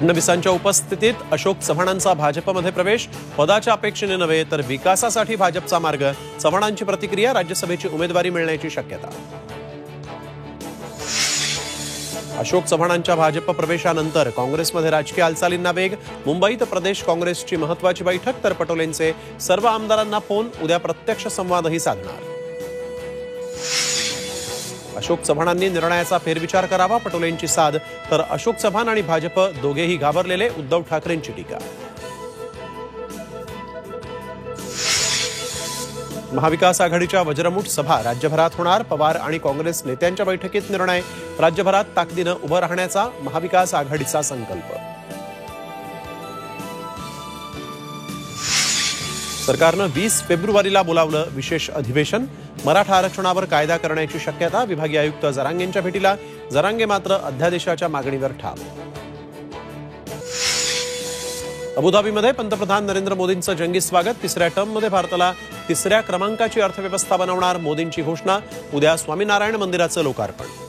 फडणवीसांच्या उपस्थितीत अशोक चव्हाणांचा भाजपमध्ये प्रवेश, पदाच्या अपेक्षेने नव्हे तर विकासासाठी भाजपचा मार्ग. चव्हाणांची प्रतिक्रिया, राज्यसभेची उमेदवारी मिळण्याची शक्यता. अशोक चव्हाणांच्या भाजप प्रवेशानंतर काँग्रेसमध्ये राजकीय हालचालींना वेग. मुंबईत प्रदेश काँग्रेसची महत्त्वाची बैठक, तर पटोलेंचे सर्व आमदारांना फोन. उद्या प्रत्यक्ष संवादही साधणार. अशोक चव्हाणांनी निर्णयाचा फेरविचार करावा, पटोलेंची साद. तर अशोक चव्हाण आणि भाजप दोघेही घाबरलेले, उद्धव ठाकरेंची टीका. महाविकास आघाडीच्या वज्रमुठ सभा राज्यभरात होणार. पवार आणि काँग्रेस नेत्यांच्या बैठकीत निर्णय. राज्यभरात ताकदीनं उभं राहण्याचा महाविकास आघाडीचा संकल्प. सरकारनं 20 फेब्रुवारीला बोलावलं विशेष अधिवेशन. मराठा आरक्षणावर कायदा करण्याची शक्यता. विभागीय आयुक्त जरांगेंच्या भेटीला. जरांगे मात्र अध्यादेशाच्या मागणीवर ठाम. अबुधाबीमध्ये पंतप्रधान नरेंद्र मोदींचं जंगी स्वागत. तिसऱ्या टर्ममध्ये भारताला 3ऱ्या क्रमांकाची अर्थव्यवस्था बनवणार, मोदींची घोषणा. उद्या स्वामीनारायण मंदिराचं लोकार्पण.